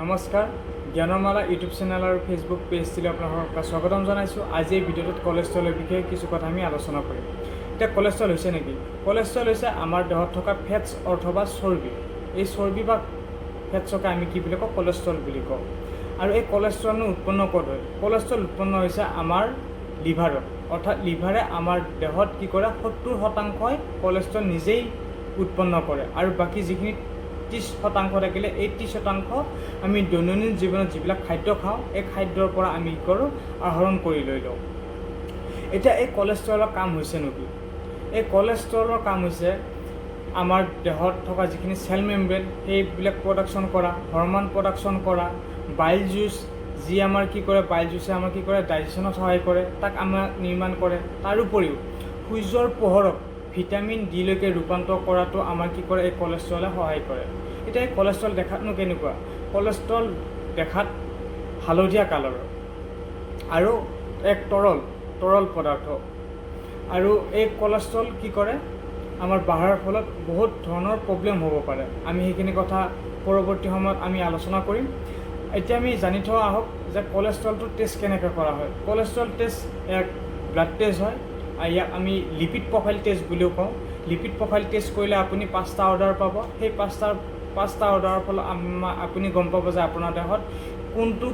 নমস্কাৰ, জ্ঞানমালা YouTube channel আৰু Facebook পেজটিলৈ আপোনালোকক স্বাগতম জনাইছোঁ। আজি এই ভিডিঅ'টোত কলেষ্ট্ৰলৰ বিষয়ে কিছু কথা আমি আলোচনা কৰিম। এতিয়া কলেষ্ট্ৰল হৈছে নেকি? কলেষ্ট্ৰল হৈছে আমাৰ দেহত থকা ফেটছ অথবা চৰ্বি। এই চৰ্বি বা ফেটছকে আমি কি বুলি কওঁ? কলেষ্ট্ৰল বুলি কওঁ। আৰু এই কলেষ্ট্ৰলনো উৎপন্ন ক'ত হয়? কলেষ্ট্ৰল উৎপন্ন হৈছে আমাৰ লিভাৰত, অৰ্থাৎ লিভাৰে আমাৰ দেহত কি কৰে 70% কলেষ্ট্ৰল নিজেই উৎপন্ন কৰে, আৰু বাকী যিখিনি 30% থাকিলে এই 30% আমি দৈনন্দিন জীৱনত যিবিলাক খাদ্য খাওঁ এই খাদ্যৰ পৰা আমি কি কৰোঁ? আহৰণ কৰি লৈ লওঁ। এতিয়া এই কলেষ্ট্ৰলৰ কাম হৈছে নেকি? এই কলেষ্ট্ৰলৰ কাম হৈছে আমাৰ দেহত থকা যিখিনি চেল মেমব্ৰেন সেইবিলাক প্ৰডাকশ্যন কৰা, হৰম'ন প্ৰডাকশ্যন কৰা, বাইল জুচ যি আমাৰ কি কৰে, বাইল জুচে আমাৰ কি কৰে, ডাইজেশ্যনত সহায় কৰে, তাক আমাক নিৰ্মাণ কৰে। তাৰোপৰিও সূৰ্যৰ পোহৰক ভিটামিন ডিলৈকে ৰূপান্তৰ কৰাটো আমাৰ কি কৰে? এই কলেষ্ট্ৰলে সহায় কৰে। এতিয়া এই কলেষ্ট্ৰল দেখাতনো কেনেকুৱা? কলেষ্ট্ৰল দেখাত হালধীয়া কালাৰৰ আৰু এক তৰল পদাৰ্থ। আৰু এই কলেষ্ট্ৰল কি কৰে? আমাৰ বাঢ়াৰ ফলত বহুত ধৰণৰ প্ৰব্লেম হ'ব পাৰে। আমি সেইখিনি কথা পৰৱৰ্তী সময়ত আমি আলোচনা কৰিম। এতিয়া আমি জানি থোৱা আহক যে কলেষ্ট্ৰলটো টেষ্ট কেনেকৈ কৰা হয়। কলেষ্ট্ৰল টেষ্ট এক ব্লাড টেষ্ট হয়, ইয়াক আমি লিপিড প্ৰফাইল টেষ্ট বুলিও কওঁ। লিপিড প্ৰফাইল টেষ্ট কৰিলে আপুনি 5টা অৰ্ডাৰ পাব। সেই 5টা অৰ্ডাৰৰ ফলত আপুনি গম পাব যে আপোনাৰ দেহত কোনটো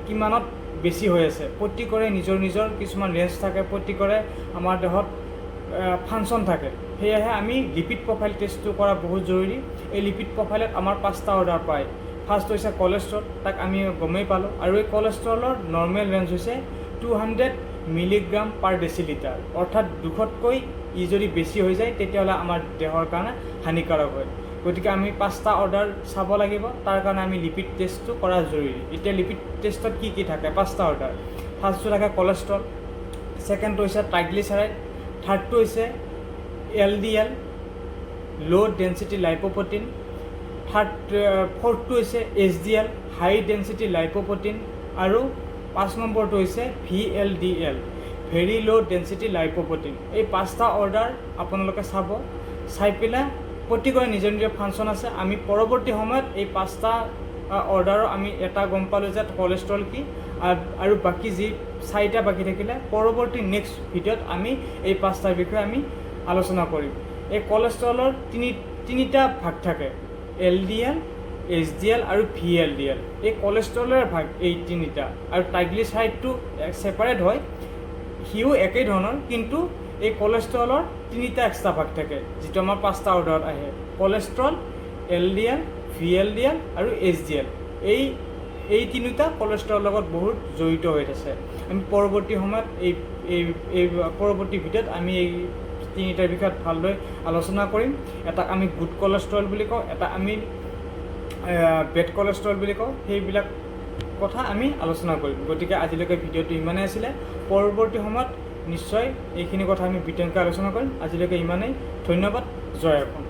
কিমানত বেছি হৈ আছে। প্ৰত্যেকৰে নিজৰ কিছুমান ৰেঞ্জ থাকে, প্ৰত্যেকৰে আমাৰ দেহত ফাংচন থাকে। সেয়েহে আমি লিপিড প্ৰফাইল টেষ্টটো কৰা বহুত জৰুৰী। এই লিপিড প্ৰফাইলত আমাৰ 5টা অৰ্ডাৰ পায়। ফাৰ্ষ্ট হৈছে কলেষ্ট্ৰল, তাক আমি গমেই পালোঁ। আৰু এই কলেষ্ট্ৰলৰ নৰ্মেল ৰেঞ্জ হৈছে 200 মিলিগ্ৰাম পাৰ ডেচিলিটাৰ, অৰ্থাৎ 200তকৈ যদি বেছি হৈ যায় তেতিয়াহ'লে আমাৰ দেহৰ কাৰণে হানিকাৰক হয়। গতিকে আমি 5টা অৰ্ডাৰ চাব লাগিব, তাৰ কাৰণে আমি লিপিড টেষ্টটো কৰা জৰুৰী। এতিয়া লিপিড টেষ্টত কি থাকে? 5টা অৰ্ডাৰ। ফাৰ্ষ্টটো থাকে কলেষ্ট্ৰল, ছেকেণ্ডটো হৈছে ট্ৰাইগ্লিচাৰাইড, থাৰ্ডটো হৈছে LDL ল' ডেঞ্চিটি লাইপ'প্ৰটিন, ফ'ৰ্থটো হৈছে HDL হাই ডেঞ্চিটি লাইপ'প্ৰটিন, আৰু 5 নম্বৰটো হৈছে VLDL ভেৰি ল' ডেঞ্চিটি লাইপ'প্ৰটিন। এই 5টা অৰ্ডাৰ আপোনালোকে চাই পেলাই প্ৰত্যেকৰে নিজৰ ফাংচন আছে। আমি পৰৱৰ্তী সময়ত এই 5টা অৰ্ডাৰৰ আমি এটা গম পালোঁ যে কলেষ্ট্ৰল কি, আৰু বাকী যি 4টা বাকী থাকিলে পৰৱৰ্তী নেক্সট ভিডিঅ'ত আমি এই 5টাৰ বিষয়ে আমি আলোচনা কৰিম। এই কলেষ্ট্ৰলৰ তিনিটা ভাগ থাকে, LDL, HDL আৰু VLDL। এই কলেষ্ট্ৰলৰ ভাগ এই তিনিটা, আৰু ট্ৰাইগ্লিচাৰাইডটো ছেপাৰেট হয়, সিও একেই ধৰণৰ, কিন্তু এই কলেষ্ট্ৰলৰ 3টা এক্সট্ৰা ভাগ থাকে যিটো আমাৰ 5টা অৰ্ডাৰত আহে। কলেষ্ট্ৰল, LDL, VLDL আৰু HDL এই তিনিটা কলেষ্ট্ৰলৰ লগত বহুত জড়িত হৈ আছে। আমি পৰৱৰ্তী সময়ত এই পৰৱৰ্তী ভিডিঅ'ত আমি এই তিনিটাৰ বিষয়ত ভালদৰে আলোচনা কৰিম। এটাক আমি গুড কলেষ্ট্ৰল বুলি কওঁ, এটা আমি বেড কলেষ্ট্ৰল বুলি কওঁ। সেইবিলাক কথা আমি আলোচনা কৰিম। গতিকে আজিলৈকে ভিডিঅ'টো ইমানেই আছিলে। পৰৱৰ্তী সময়ত নিশ্চয় এইখিনি কথা আমি বিতংকৈ আলোচনা কৰিম। আজিলৈকে ইমানেই। ধন্যবাদ। জয় অসম।